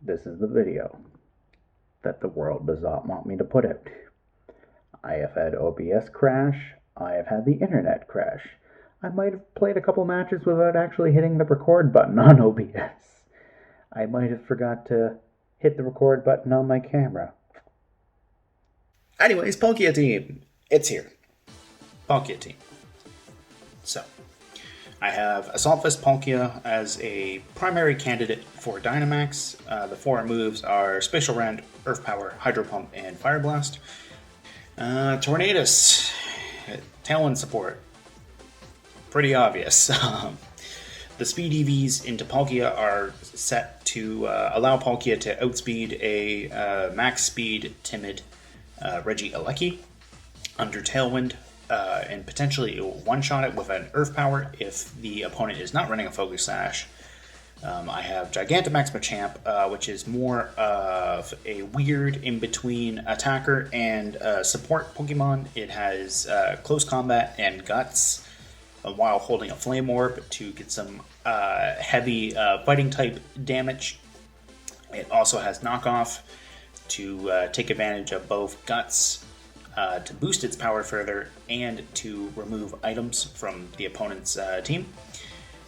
This is the video that the world does not want me to put out. I have had OBS crash. I have had the internet crash. I might have played a couple matches without actually hitting the record button on OBS. I might have forgot to hit the record button on my camera. Anyways, Palkia team, it's here. Palkia team. So, I have Assault Vest Palkia as a primary candidate for Dynamax. The four moves are Spatial Rend, Earth Power, Hydro Pump, and Fire Blast. Tornadus, Tailwind support. Pretty obvious. The speed EVs into Palkia are set to allow Palkia to outspeed a max speed timid Regielecki under Tailwind, and potentially one-shot it with an Earth Power if the opponent is not running a Focus Sash. I have Gigantamax Machamp, which is more of a weird in-between attacker and support Pokemon. It has Close Combat and Guts while holding a Flame Orb to get some heavy fighting type damage. It also has Knockoff to take advantage of both Guts to boost its power further and to remove items from the opponent's team.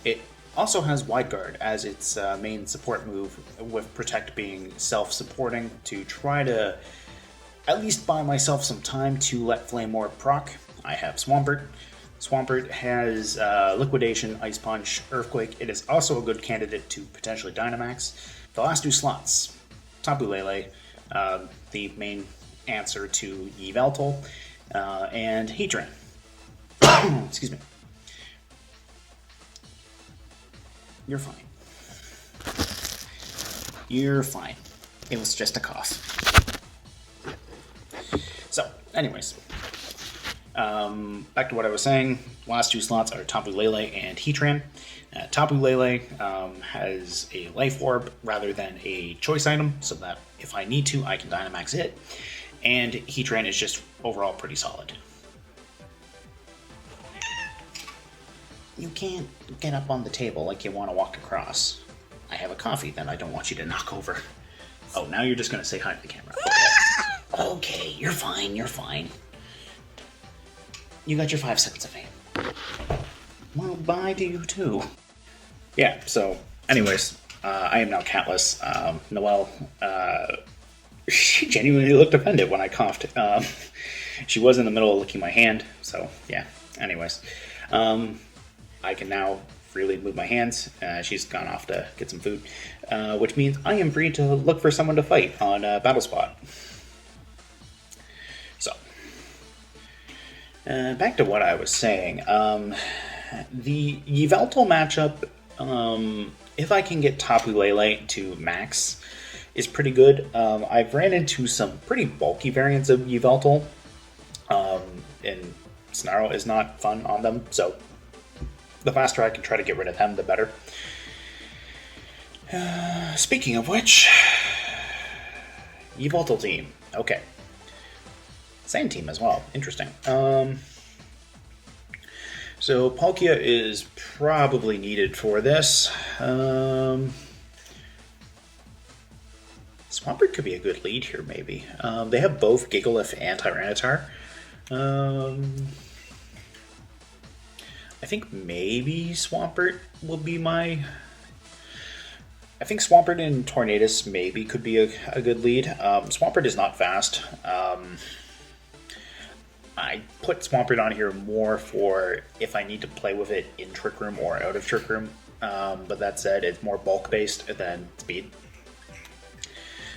It also has Wide Guard as its main support move, with Protect being self-supporting to try to at least buy myself some time to let Flame Orb proc. I have Swampert. Swampert has Liquidation, Ice Punch, Earthquake. It is also a good candidate to potentially Dynamax. The last two slots, Tapu Lele, the main answer to Yveltal, and Heatran. Excuse me. You're fine. You're fine. It was just a cough. So, anyways. Back to what I was saying. Last two slots are Tapu Lele and Heatran. Tapu Lele has a Life Orb rather than a choice item, so that if I need to, I can Dynamax it. And Heatran is just overall pretty solid. You can't get up on the table like you want to walk across. I have a coffee that I don't want you to knock over. Oh, now you're just going to say hi to the camera. Okay. Okay, you're fine, you're fine. You got your 5 seconds of fame. Well, bye to you too. Yeah, so, anyways, I am now catless. Noelle, she genuinely looked offended when I coughed. She was in the middle of licking my hand, so, yeah. Anyways, I can now freely move my hands. She's gone off to get some food, which means I am free to look for someone to fight on Battle Spot. So, back to what I was saying. The Yveltal matchup, if I can get Tapu Lele to max, is pretty good. I've ran into some pretty bulky variants of Yveltal, and Snarl is not fun on them, so the faster I can try to get rid of them, the better. Speaking of which, Yveltal team. Okay. Same team as well. Interesting. So Palkia is probably needed for this. Swampert could be a good lead here, maybe. They have both Gigalith and Tyranitar. I think maybe Swampert will be my... I think Swampert and Tornadus maybe could be a good lead. Swampert is not fast. I put Swampert on here more for if I need to play with it in Trick Room or out of Trick Room. But that said, it's more bulk-based than speed.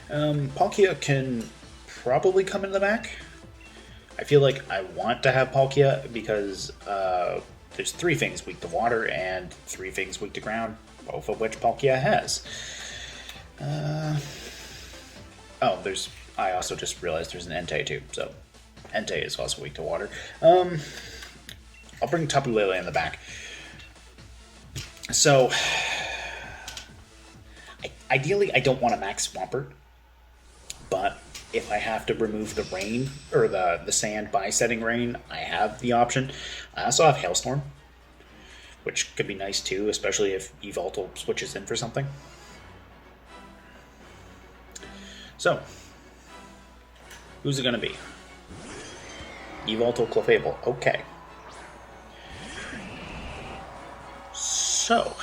Palkia can probably come in the back. I feel like I want to have Palkia because there's 3 things weak to water and 3 things weak to ground, both of which Palkia has. I also just realized there's an Entei too, so Entei is also weak to water. I'll bring Tapu Lele in the back. So, ideally I don't want to max Swampert, but if I have to remove the rain, or the sand by setting rain, I have the option. I also have Hailstorm, which could be nice too, especially if Yveltal switches in for something. So, who's it gonna be? Yveltal, Clefable. Okay. So,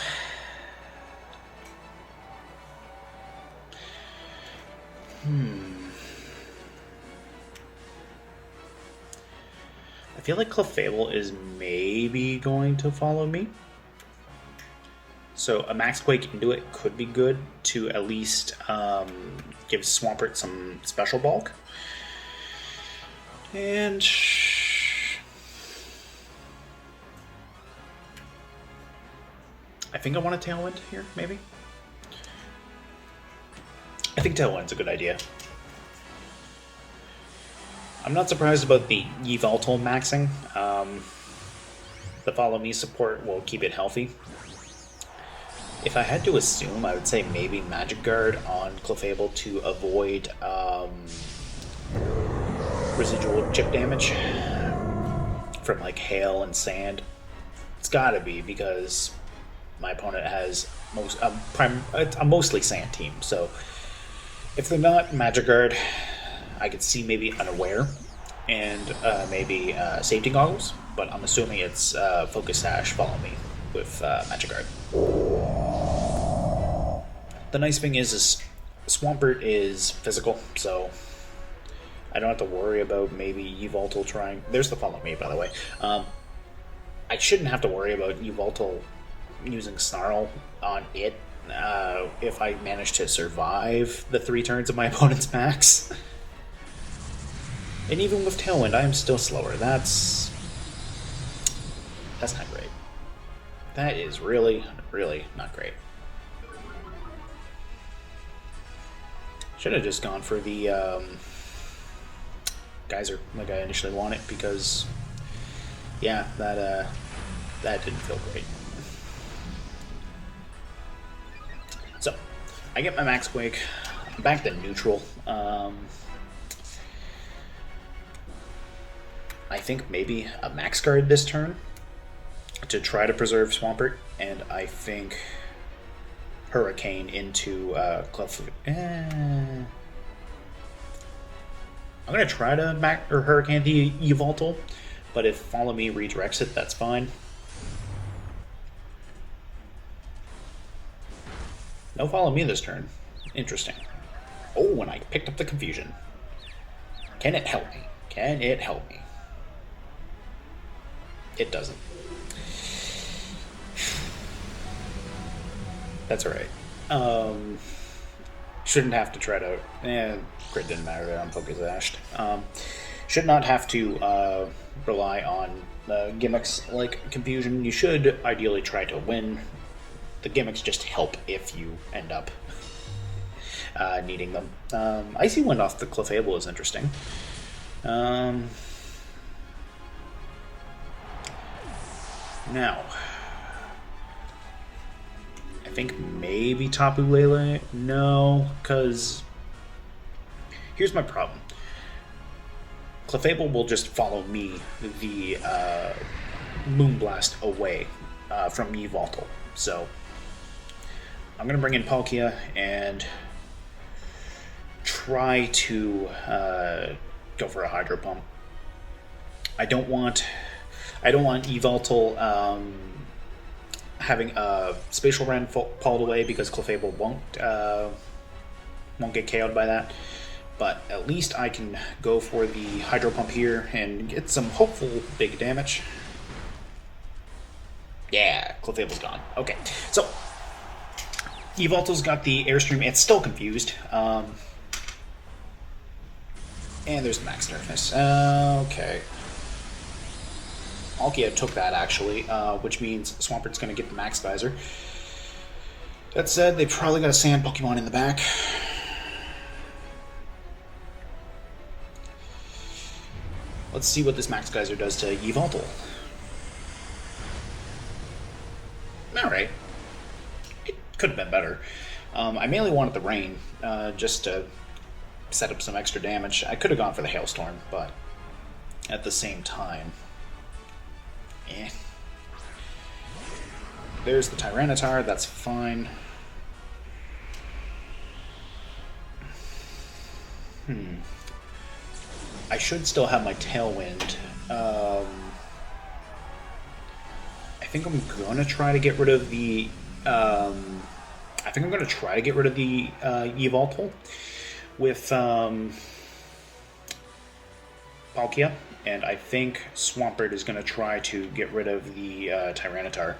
I feel like Clefable is maybe going to follow me. So a Max Quake into it could be good to at least give Swampert some special bulk. And I think I want a Tailwind here, maybe? I think Tailwind's a good idea. I'm not surprised about the Yveltal maxing. The Follow Me support will keep it healthy. If I had to assume, I would say maybe Magic Guard on Clefable to avoid residual chip damage from like hail and sand. It's gotta be because my opponent has a mostly sand team, so if they're not Magic Guard, I could see maybe Unaware and maybe Safety Goggles, but I'm assuming it's Focus Sash, Follow Me with Magic Guard. The nice thing is Swampert is physical, so I don't have to worry about maybe Yveltal trying... There's the Follow Me, by the way. I shouldn't have to worry about Yveltal using Snarl on it if I manage to survive the 3 turns of my opponent's max. And even with Tailwind, I am still slower. That's not great. That is really, really not great. Should have just gone for the Geyser like I initially wanted, because yeah, that didn't feel great. So I get my Max Quake. I'm back to neutral. I think maybe a Max Guard this turn to try to preserve Swampert, and I think Hurricane into I'm gonna try to Hurricane the Yveltal, but if Follow Me redirects it, that's fine. No Follow Me this turn. Interesting. Oh, and I picked up the Confusion. Can it help me? Can it help me? It doesn't. That's alright. Shouldn't have to try to... crit didn't matter there, I'm Focus Ashed. Should not have to rely on gimmicks like Confusion. You should ideally try to win. The gimmicks just help if you end up needing them. Icy Wind off the Clefable is interesting. Now, I think maybe Tapu Lele. No, because here's my problem. Clefable will just follow me the Moonblast away from Yveltal. So I'm going to bring in Palkia and try to go for a Hydro Pump. I don't want Yveltal having a Spatial Rend pulled away, because Clefable won't get KO'd by that. But at least I can go for the Hydro Pump here and get some hopeful big damage. Yeah, Clefable's gone. Okay, so Yveltal's got the Airstream. It's still confused. And there's the Max Nerfness. Okay. Palkia took that, actually, which means Swampert's going to get the Max Geyser. That said, they probably got a Sand Pokemon in the back. Let's see what this Max Geyser does to Yveltal. Alright. It could have been better. I mainly wanted the Rain, just to set up some extra damage. I could have gone for the Hailstorm, but at the same time... Eh. There's the Tyranitar, that's fine. I should still have my tailwind. I think I'm gonna try to get rid of the. I think I'm gonna try to get rid of the Yveltal with Palkia, and I think Swampert is gonna try to get rid of the Tyranitar.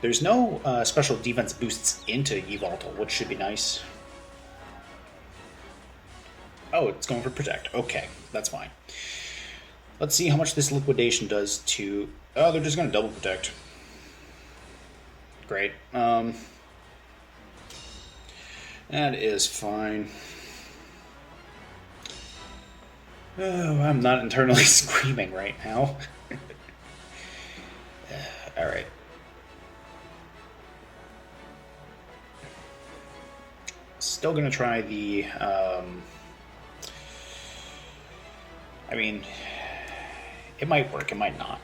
There's no special defense boosts into Yveltal, which should be nice. Oh, it's going for Protect. Okay, that's fine. Let's see how much this Liquidation does to... Oh, they're just going to double Protect. Great. That is fine. Oh, I'm not internally screaming right now. Alright. Still going to try the... I mean, it might work, it might not.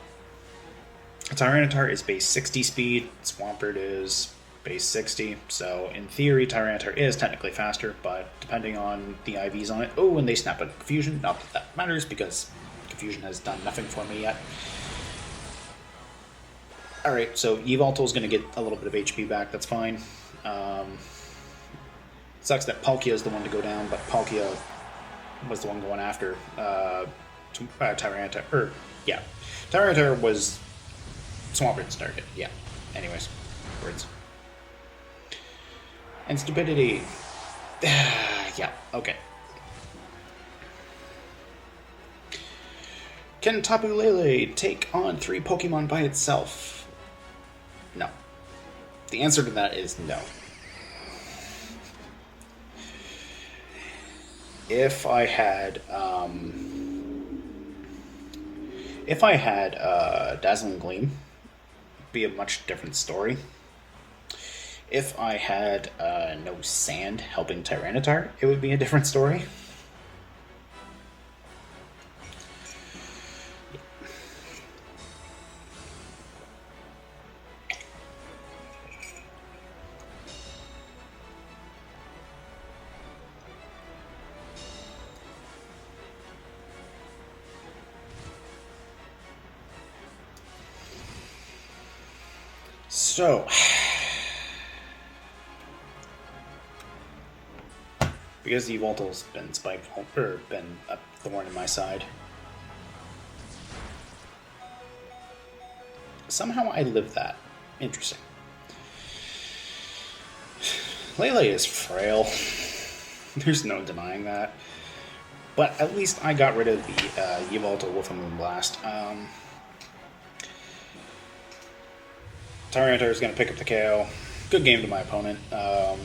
Tyranitar is base 60 speed, Swampert is base 60, so in theory Tyranitar is technically faster, but depending on the IVs on it... Oh, and they snap a Confusion, not that that matters, because Confusion has done nothing for me yet. Alright, so Yveltal is going to get a little bit of HP back, that's fine. Sucks that Palkia is the one to go down, but Palkia was the one going after Tyranitar. Tyranitar was Swampert's target. Yeah. Anyways, words. And stupidity. Yeah. Okay. Can Tapu Lele take on 3 Pokemon by itself? No. The answer to that is no. If I had Dazzling Gleam, it'd be a much different story. If I had no Sand helping Tyranitar, it would be a different story. So, because the Yveltal's been been a thorn in my side, somehow I lived that. Interesting. Lele is frail. There's no denying that. But at least I got rid of the Yveltal with a Moonblast. Tyranitar is going to pick up the KO. Good game to my opponent. Yeah.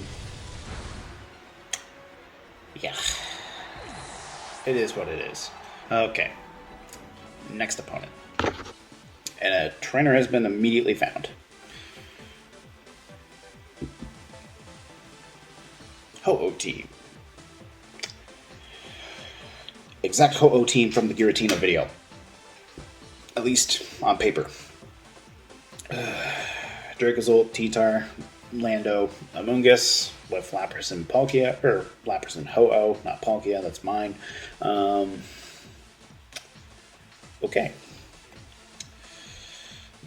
It is what it is. Okay. Next opponent. And a trainer has been immediately found. Ho-Oh team. Exact Ho-Oh team from the Giratina video. At least on paper. Dracozolt, T-Tar, Lando, Amoonguss with Lapras and Palkia, or Lapras and Ho-Oh, not Palkia, that's mine. Okay.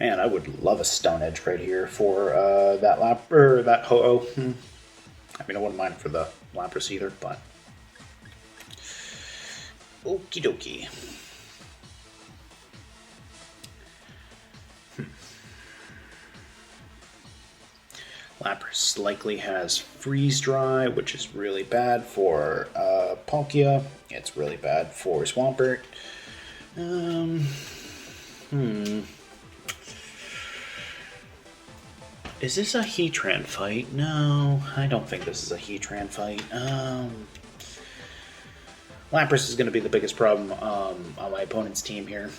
Man, I would love a Stone Edge right here for that Ho-Oh. I mean, I wouldn't mind for the Lapras either, but okie dokie. Lapras likely has Freeze Dry, which is really bad for Palkia. It's really bad for Swampert. Is this a Heatran fight? No, I don't think this is a Heatran fight. Lapras is going to be the biggest problem on my opponent's team here.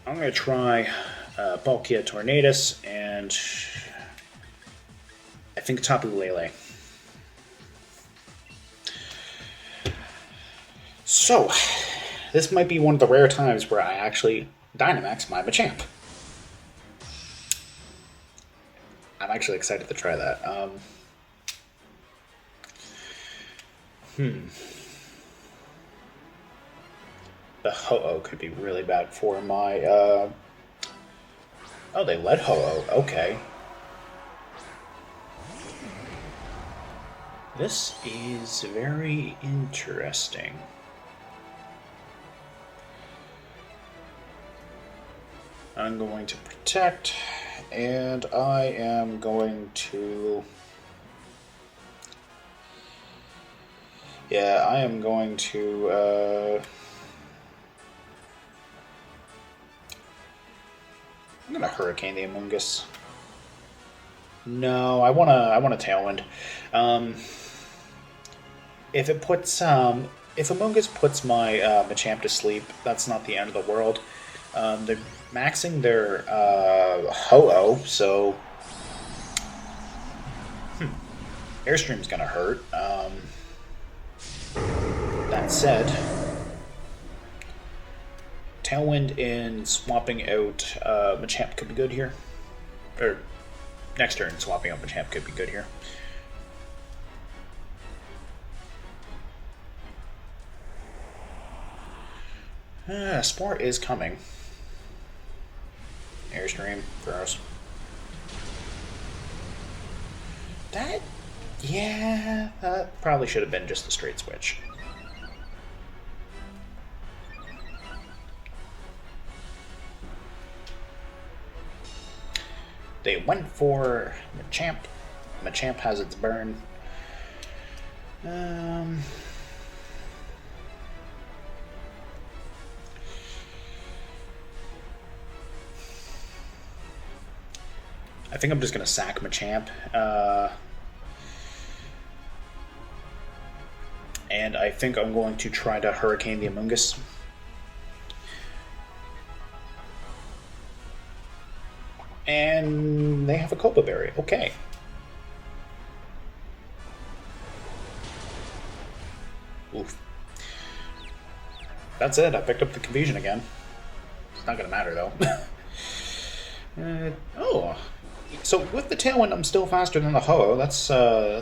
I'm going to try Palkia Tornadus, and I think Tapu Lele. So, this might be one of the rare times where I actually Dynamax my Machamp. I'm actually excited to try that. The Ho-Oh could be really bad for my, Oh, they let Ho-Oh. Okay. This is very interesting. I'm going to protect, and I am going to... Yeah, I am going to, I'm gonna Hurricane the Amoonguss. No, I want a Tailwind. If it puts, if Amoonguss puts my Machamp to sleep, that's not the end of the world. They're maxing their Ho-Oh, so Airstream's gonna hurt. That said, Tailwind and swapping out Machamp could be good here. Or next turn, swapping out Machamp could be good here. Spore is coming. Airstream, gross. That, yeah, that probably should have been just a straight switch. They went for Machamp. Machamp has its burn. I think I'm just going to sack Machamp. And I think I'm going to try to Hurricane the Amoonguss. And they have a Copa Berry. Okay. Oof. That's it. I picked up the Confusion again. It's not going to matter, though. Oh. So with the Tailwind, I'm still faster than the Ho-Oh. That's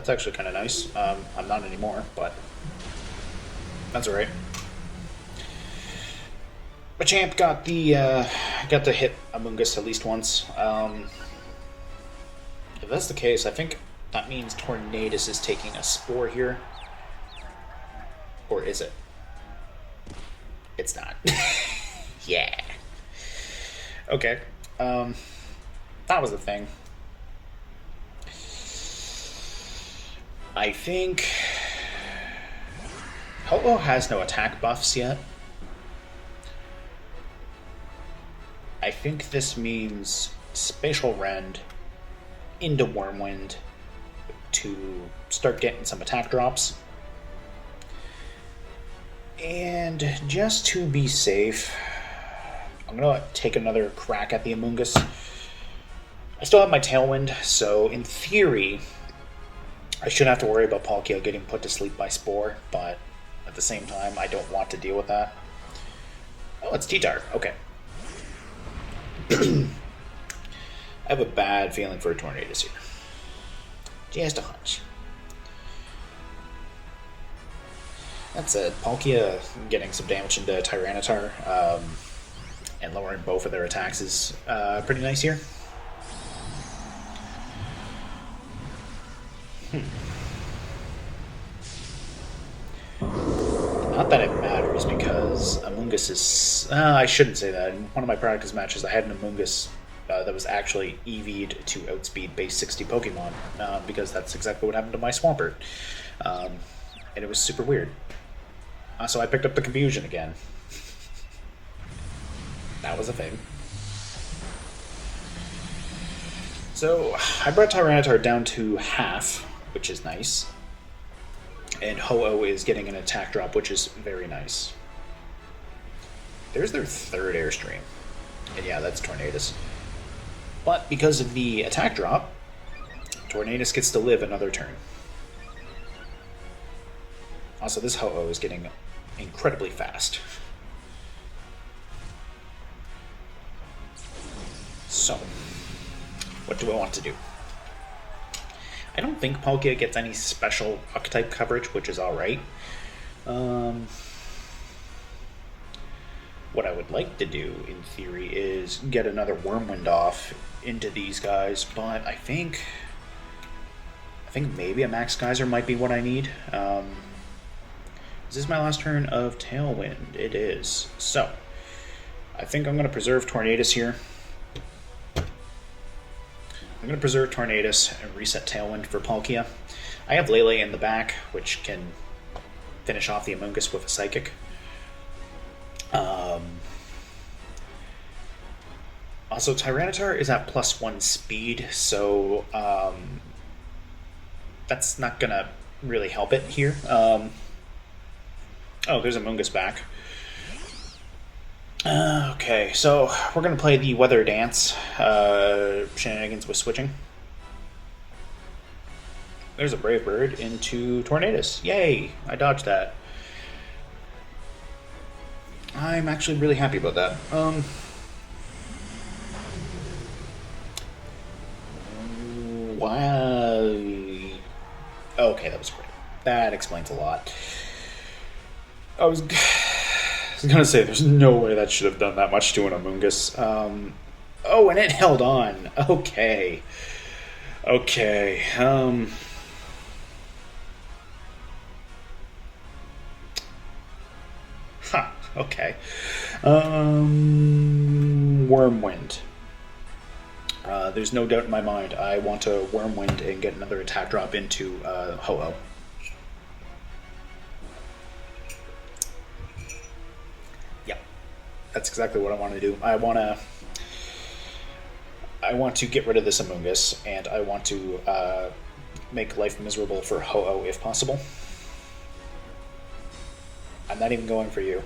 actually kind of nice. I'm not anymore, but that's alright. Machamp got to hit Amoonguss at least once. If that's the case, I think that means Tornadus is taking a Spore here. Or is it? It's not. Yeah. Okay. That was the thing. I think Ho-Oh has no attack buffs yet. I think this means Spatial Rend into Wormwind to start getting some attack drops. And just to be safe, I'm going to take another crack at the Amoonguss. I still have my Tailwind, so in theory, I shouldn't have to worry about Palkia getting put to sleep by Spore, but at the same time, I don't want to deal with that. Oh, it's T-Tar. Okay. I have a bad feeling for a Tornadus here. Just a hunch. That said, Palkia getting some damage into Tyranitar and lowering both of their attacks is pretty nice here. Not that it matters, because Amoonguss is... I shouldn't say that. In one of my practice matches, I had an Amoonguss that was actually EV'd to outspeed base 60 Pokemon, because that's exactly what happened to my Swampert. And it was super weird. So I picked up the Confusion again. That was a thing. So I brought Tyranitar down to half, which is nice. And Ho-Oh is getting an attack drop, which is very nice. There's their third Airstream. And yeah, that's Tornadus. But because of the attack drop, Tornadus gets to live another turn. Also, this Ho-Oh is getting incredibly fast. So, what do I want to do? I don't think Palkia gets any special Archetype coverage, which is alright. What I would like to do, in theory, is get another Wormwind off into these guys, but I think maybe a Max Geyser might be what I need. Is this my last turn of Tailwind? It is. So, I think I'm going to preserve Tornadus here. I'm going to preserve Tornadus and reset Tailwind for Palkia. I have Lele in the back, which can finish off the Amoonguss with a Psychic. Also, Tyranitar is at +1 speed, so that's not going to really help it here. Oh, there's Amoonguss back. Okay, so we're going to play the Weather Dance shenanigans with switching. There's a Brave Bird into Tornadus. Yay! I dodged that. I'm actually really happy about that. Wow. Okay, that was great. That explains a lot. I was gonna say, there's no way that should have done that much to an Amoonguss. Oh, and it held on. Okay. Okay. Huh. Okay. Wormwind. There's no doubt in my mind I want to Wormwind and get another attack drop into Ho-Oh. Yeah, that's exactly what I want to do. I want to get rid of this Amoonguss, and I want to make life miserable for Ho-Oh if possible. I'm not even going for you.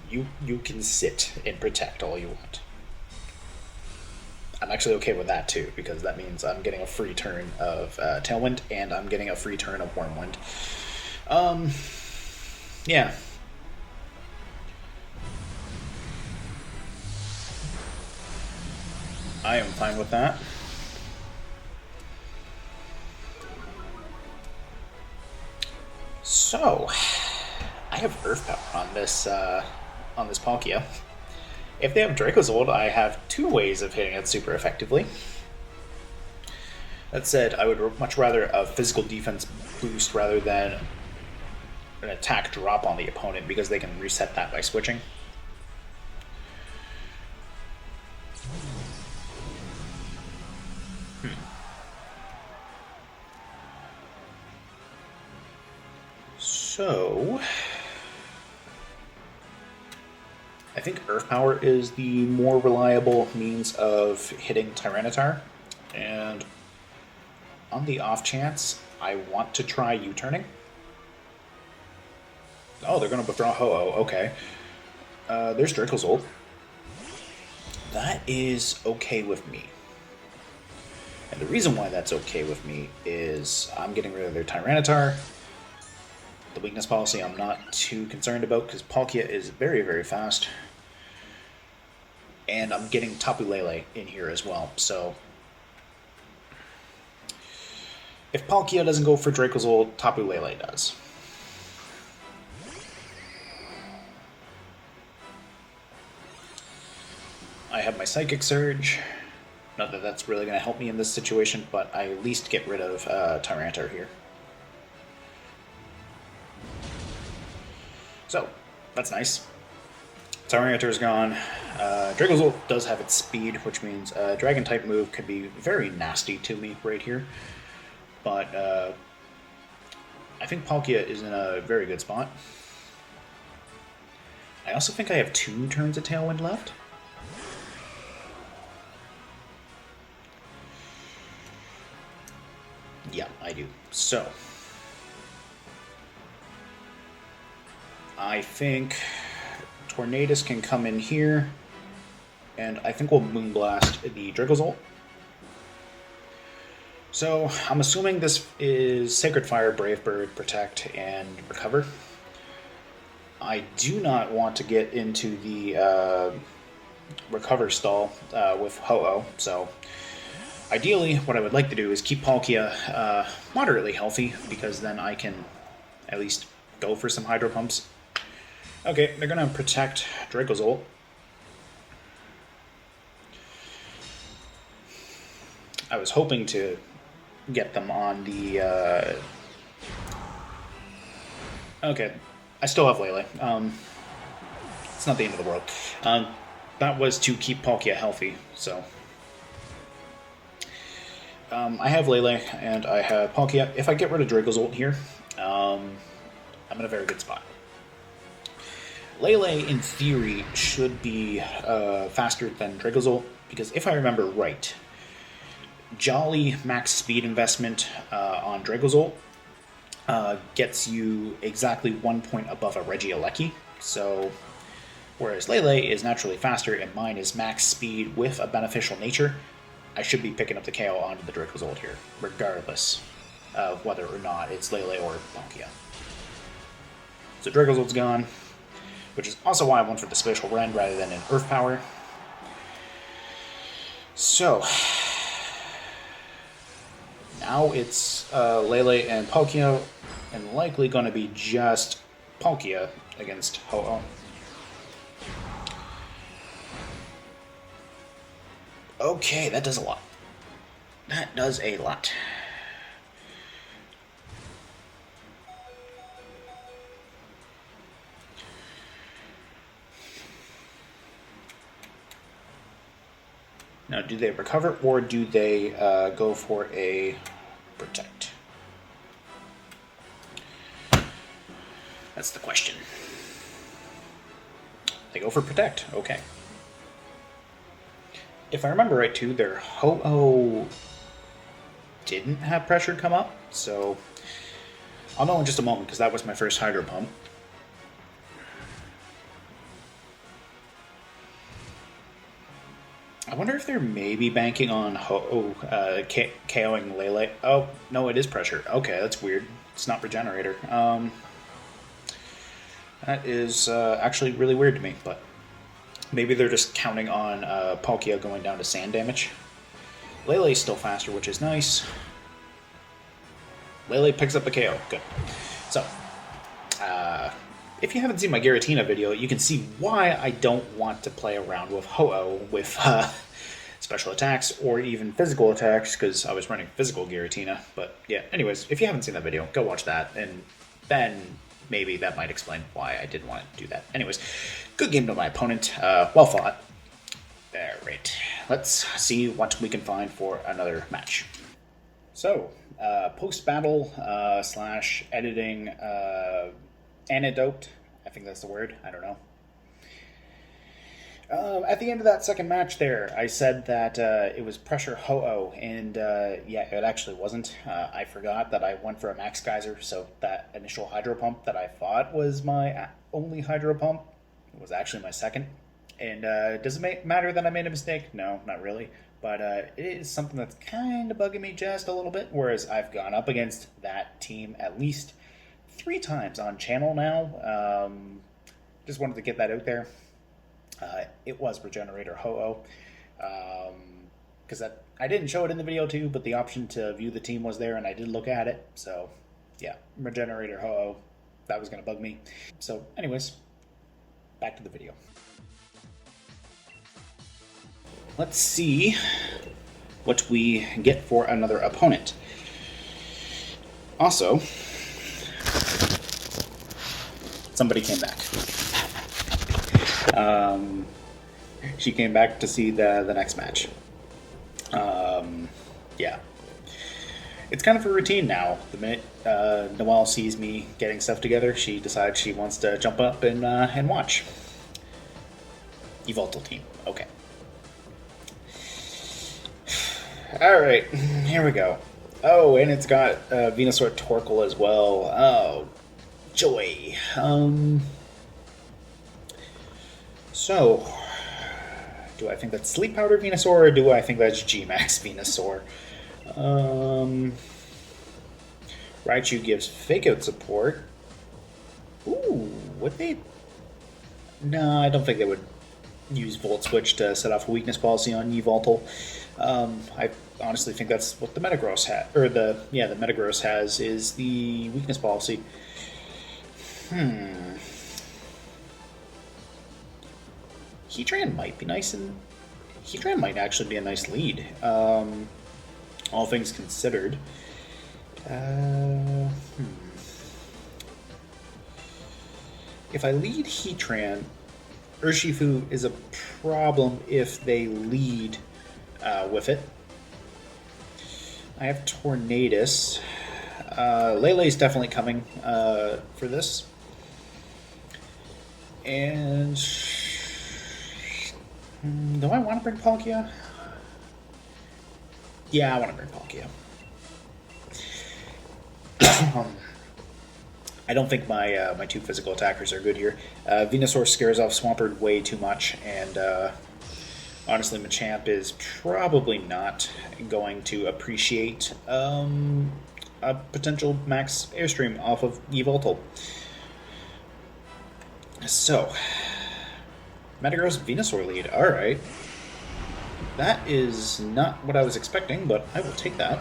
You can sit and protect all you want. I'm actually okay with that too, because that means I'm getting a free turn of Tailwind, and I'm getting a free turn of Wormwind. Yeah. I am fine with that. So, I have Earth Power on this Palkia. If they have Dracozold, I have two ways of hitting it super effectively. That said, I would much rather a physical defense boost rather than an attack drop on the opponent, because they can reset that by switching. So, I think Earth Power is the more reliable means of hitting Tyranitar, and on the off chance, I want to try U-turning. Oh, they're going to withdraw Ho-Oh, okay. There's Dracozold. That is okay with me. And the reason why that's okay with me is I'm getting rid of their Tyranitar. The weakness policy I'm not too concerned about, because Palkia is very, very fast. And I'm getting Tapu Lele in here as well, so if Palkia doesn't go for Dracozold, Tapu Lele does. I have my Psychic Surge. Not that that's really going to help me in this situation, but I at least get rid of Tyranitar here. So, that's nice. Tyranitar's gone. Dracozold does have its speed, which means a Dragon-type move could be very nasty to me right here. But I think Palkia is in a very good spot. I also think I have 2 turns of Tailwind left. Yeah, I do. So, I think Tornadus can come in here, and I think we'll Moonblast the Dracozold. So, I'm assuming this is Sacred Fire, Brave Bird, Protect, and Recover. I do not want to get into the Recover stall with Ho-Oh, so Ideally, what I would like to do is keep Palkia moderately healthy, because then I can at least go for some Hydro Pumps. Okay, they're going to protect Dracozolt. I was hoping to get them on the... Okay, I still have Lele. It's not the end of the world. That was to keep Palkia healthy, so... I have Lele, and I have Palkia. If I get rid of Dracozolt here, I'm in a very good spot. Lele, in theory, should be faster than Dracozolt, because if I remember right, Jolly max speed investment on Dracozolt gets you exactly 1 point above a Regielecki, so whereas Lele is naturally faster and mine is max speed with a beneficial nature, I should be picking up the KO onto the Dracozolt here, regardless of whether or not it's Lele or Palkia. So Dracozolt's gone, which is also why I went for the Spatial Rend rather than an Earth Power. So, now it's Lele and Palkia, and likely going to be just Palkia against Ho-Oh. Okay, that does a lot. That does a lot. Now, do they recover, or do they go for a protect? That's the question. They go for protect, okay. If I remember right, too, their Ho-Oh didn't have pressure come up, so I'll know in just a moment, because that was my first Hydro Pump. I wonder if they're maybe banking on KOing Lele. Oh, no, it is pressure. Okay, that's weird. It's not Regenerator. That is actually really weird to me, but maybe they're just counting on Palkia going down to sand damage. Lele's still faster, which is nice. Lele picks up a KO. Good. So, if you haven't seen my Giratina video, you can see why I don't want to play around with Ho-Oh with special attacks or even physical attacks, because I was running physical Giratina. But yeah, anyways, if you haven't seen that video, go watch that, and then maybe that might explain why I didn't want to do that. Anyways, good game to my opponent. Well fought. Alright, let's see what we can find for another match. So, post-battle / editing antidote, I think that's the word, I don't know. At the end of that second match there, I said that it was pressure Ho-Oh, and yeah, it actually wasn't. I forgot that I went for a Max Geyser, so that initial Hydro Pump that I thought was my only Hydro Pump was actually my second. And does it matter that I made a mistake? No, not really. But it is something that's kind of bugging me just a little bit, whereas I've gone up against that team at least 3 times on channel now. Just wanted to get that out there. It was Regenerator Ho-Oh, because I didn't show it in the video too, but the option to view the team was there, and I did look at it. So, yeah, Regenerator Ho-Oh, that was going to bug me. So, anyways, back to the video. Let's see what we get for another opponent. Also, somebody came back. She came back to see the next match. Yeah. It's kind of a routine now. The minute Noelle sees me getting stuff together, she decides she wants to jump up and watch. Yveltal team. Okay. Alright, here we go. Oh, and it's got Venusaur Torkoal as well. Oh, joy. So, do I think that's Sleep Powder Venusaur, or do I think that's G-Max Venusaur? Raichu gives Fake Out support. Ooh, would they? No, I don't think they would use Volt Switch to set off a weakness policy on Yveltal. I honestly think that's what the Metagross has, or the Metagross has, is the weakness policy. Heatran might be nice, and Heatran might actually be a nice lead, all things considered. If I lead Heatran, Urshifu is a problem if they lead with it. I have Tornadus. Lele is definitely coming for this. And do I want to bring Palkia? Yeah, I want to bring Palkia. I don't think my two physical attackers are good here. Venusaur scares off Swampert way too much, and honestly, Machamp is probably not going to appreciate a potential max Airstream off of Yveltal. So, Metagross Venusaur lead. Alright. That is not what I was expecting, but I will take that.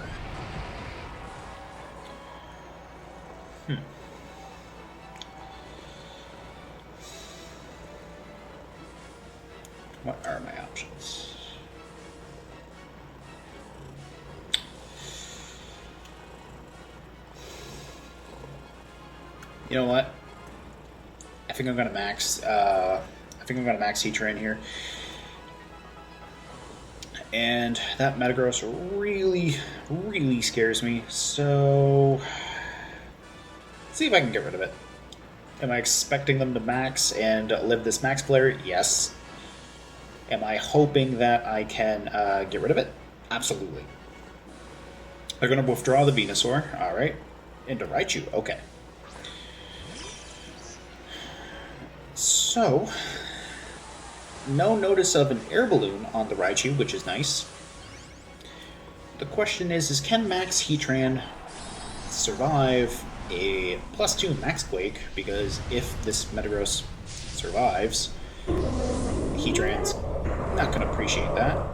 What are my options? You know what? I think I'm gonna max. Max Heatran here, and that Metagross really scares me. So, let's see if I can get rid of it. Am I expecting them to max and live this max flare? Yes. Am I hoping that I can get rid of it? Absolutely. They're going to withdraw the Venusaur. Alright. Into Raichu. Okay. So, no notice of an air balloon on the Raichu, which is nice. The question is can Max Heatran survive a +2 Max Quake? Because if this Metagross survives, Heatran's not going to appreciate that.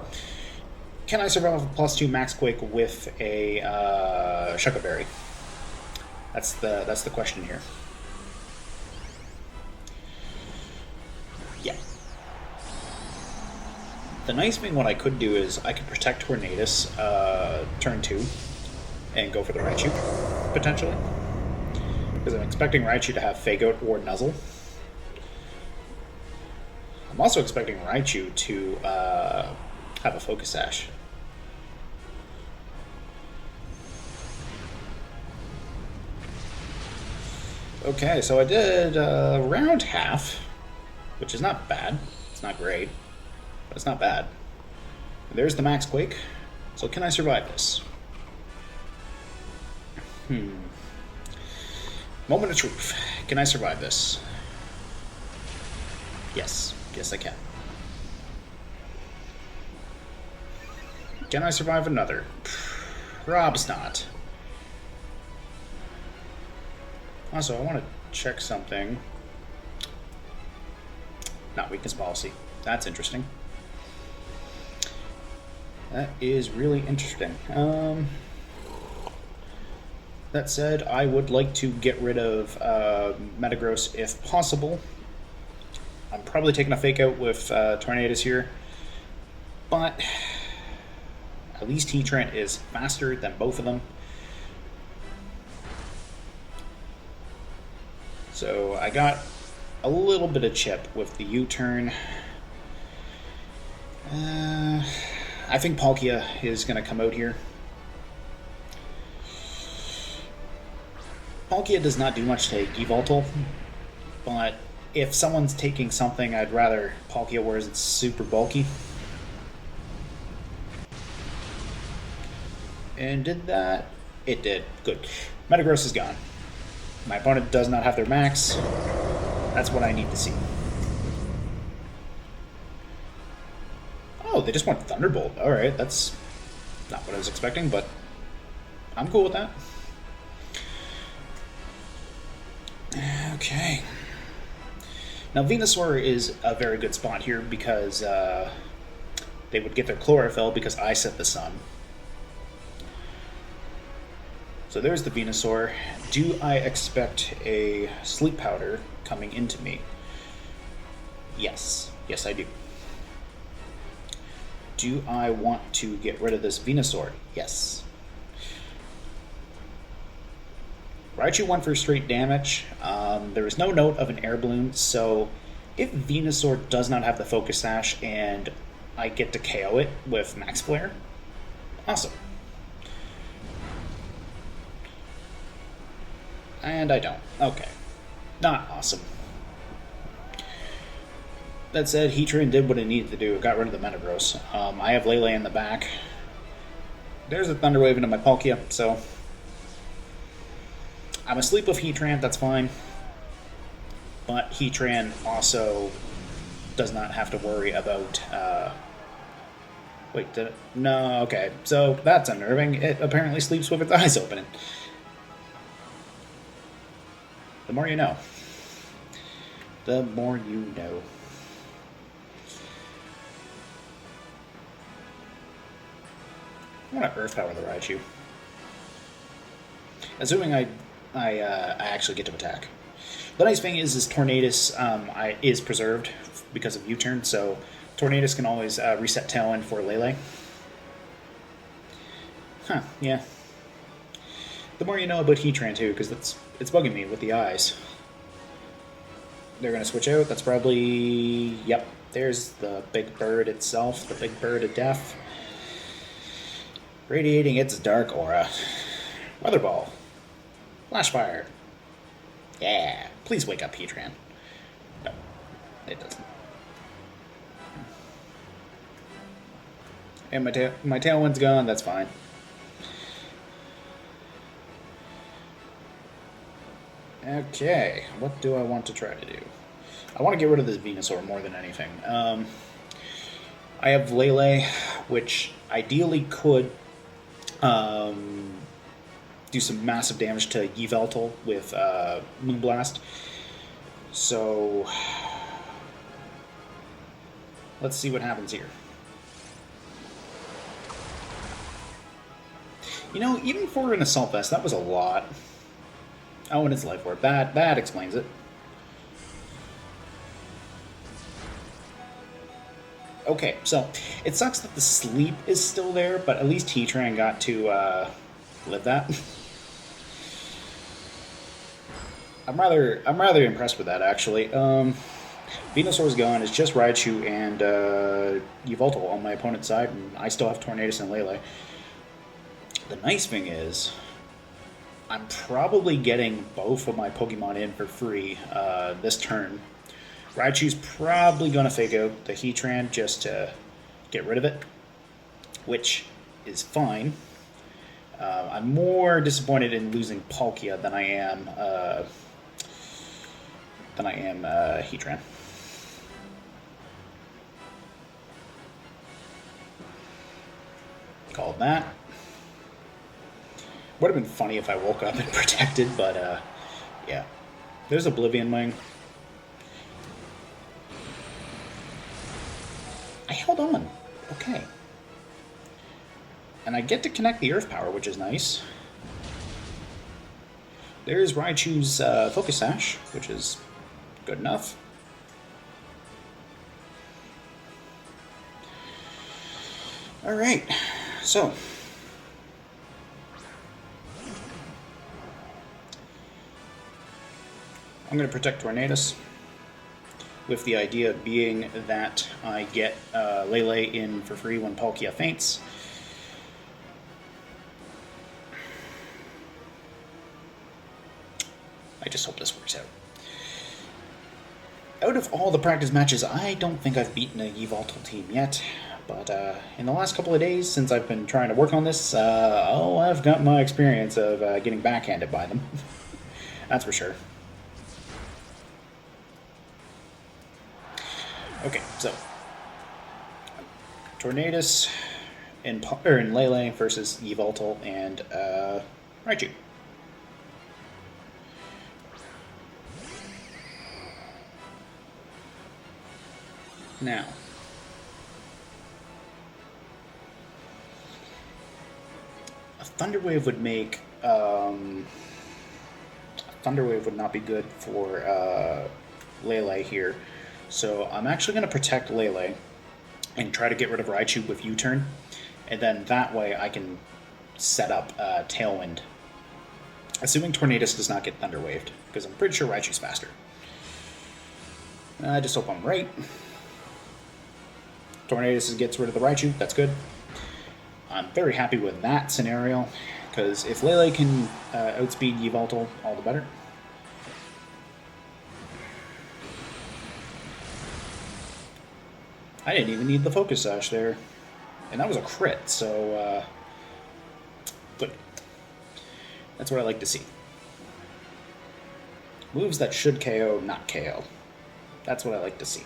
Can I survive a +2 Max Quake with a Shuckle Berry? That's the question here. Yeah. The nice thing, what I could do is I could protect Tornadus turn 2 and go for the Raichu, potentially. Because I'm expecting Raichu to have Fake Out or Nuzzle. I'm also expecting Raichu to have a Focus Sash. Okay, so I did round half, which is not bad. It's not great, but it's not bad. There's the Max Quake. So can I survive this? Moment of truth. Can I survive this? Yes. Yes, I can. Can I survive another? Rob's not. Also, I want to check something. Not weakness policy. That's interesting. That is really interesting. That said, I would like to get rid of Metagross if possible. I'm probably taking a Fake Out with Tornadus here, but at least Heatran is faster than both of them. So I got a little bit of chip with the U-turn. I think Palkia is going to come out here. Palkia does not do much to Yveltal, but if someone's taking something, I'd rather Palkia wears it's super bulky. And did that? It did. Good. Metagross is gone. My opponent does not have their max. That's what I need to see. Oh, they just went Thunderbolt. Alright, that's not what I was expecting, but I'm cool with that. Okay. Now, Venusaur is a very good spot here because they would get their Chlorophyll because I set the sun. So there's the Venusaur. Do I expect a Sleep Powder coming into me? Yes. Yes, I do. Do I want to get rid of this Venusaur? Yes. Raichu went for straight damage. There was no note of an Air Balloon, so if Venusaur does not have the Focus Sash and I get to KO it with Max Flare, awesome. And I don't. Okay. Not awesome. That said, Heatran did what it needed to do. It got rid of the Metagross. I have Lele in the back. There's a Thunder Wave into my Palkia, so I'm asleep with Heatran, that's fine. But Heatran also does not have to worry about... Wait, did it? No, okay. So that's unnerving. It apparently sleeps with its eyes open. The more you know. The more you know. I want to Earth Power the Raichu. Assuming I actually get to attack. The nice thing is Tornadus is preserved because of U-turn, so Tornadus can always reset Tailwind for Lele. Huh, yeah. The more you know about Heatran too, because it's bugging me with the eyes. They're going to switch out, that's probably... Yep, there's the big bird itself, the big bird of death. Radiating its dark aura. Weather Ball. Flash Fire. Yeah, please wake up, Heatran. No, it doesn't. And my Tailwind's gone, that's fine. Okay, what do I want to try to do? I want to get rid of this Venusaur more than anything. I have Lele, which ideally could do some massive damage to Yveltal with Moonblast. So let's see what happens here. You know, even for an Assault Vest, that was a lot. Oh, and it's Life Orb. That explains it. Okay, so it sucks that the sleep is still there, but at least Heatran got to live that. I'm rather impressed with that, actually. Venusaur's gone. It's just Raichu and Yveltal on my opponent's side, and I still have Tornadus and Lele. The nice thing is, I'm probably getting both of my Pokemon in for free this turn. Raichu's probably going to fake out the Heatran just to get rid of it, which is fine. I'm more disappointed in losing Palkia than I am Heatran. Called that. Would have been funny if I woke up and protected, but yeah. There's Oblivion Wing. I held on. Okay. And I get to connect the Earth Power, which is nice. There's Raichu's Focus Sash, which is good enough. Alright, so I'm going to protect Tornadus, with the idea being that I get Lele in for free when Palkia faints. I just hope this works out. Out of all the practice matches, I don't think I've beaten a Yveltal team yet, but in the last couple of days, since I've been trying to work on this, I've got my experience of getting backhanded by them. That's for sure. Okay, so Tornadus in Lele versus Yveltal and Raichu. Now, a Thunder Wave would make Thunder Wave would not be good for Lele here. So I'm actually going to protect Lele and try to get rid of Raichu with U-turn. And then that way I can set up Tailwind. Assuming Tornadus does not get Thunder Waved, because I'm pretty sure Raichu's faster. I just hope I'm right. Tornadus gets rid of the Raichu, that's good. I'm very happy with that scenario, because if Lele can outspeed Yveltal, all the better. I didn't even need the Focus Sash there. And that was a crit, so good. That's what I like to see. Moves that should KO, not KO. That's what I like to see.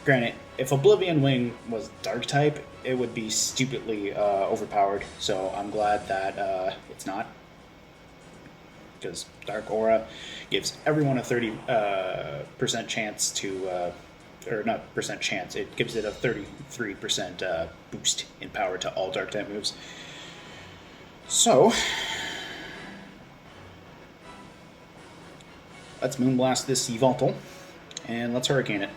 Granted, if Oblivion Wing was Dark type, it would be stupidly overpowered, so I'm glad that it's not. Because Dark Aura gives everyone a 30% chance to, or not percent chance, it gives it a 33% boost in power to all Dark type moves. So, let's Moonblast this Yveltal, and let's Hurricane it.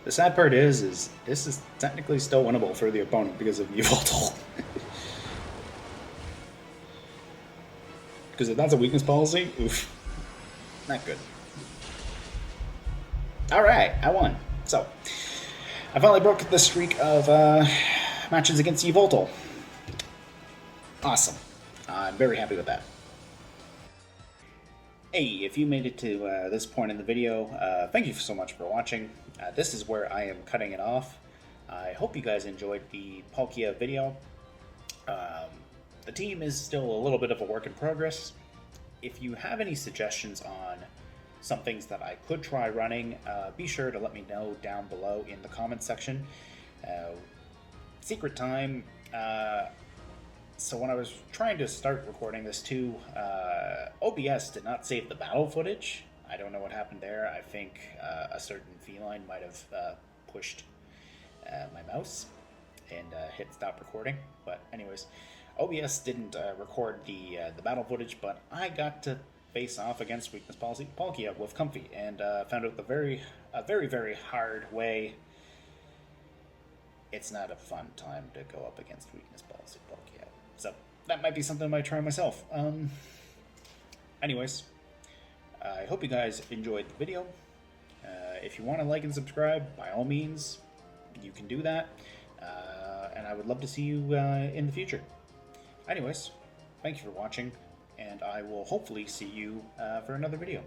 The sad part is this is technically still winnable for the opponent because of Yveltal. Because if that's a weakness policy, oof, not good. Alright, I won. So, I finally broke the streak of matches against Yveltal. Awesome. I'm very happy with that. Hey, if you made it to this point in the video, thank you so much for watching. This is where I am cutting it off. I hope you guys enjoyed the Palkia video. The team is still a little bit of a work in progress. If you have any suggestions on some things that I could try running, be sure to let me know down below in the comments section. Secret time. So when I was trying to start recording this too, OBS did not save the battle footage. I don't know what happened there. I think a certain feline might have pushed my mouse and hit stop recording. But anyways, OBS didn't record the battle footage, but I got to face off against weakness policy Palkia with Comfy and found out a very hard way. It's not a fun time to go up against weakness policy Palkia. So that might be something I might try myself. Anyways, I hope you guys enjoyed the video. If you want to like and subscribe, by all means, you can do that. And I would love to see you in the future. Anyways, thank you for watching, and I will hopefully see you for another video.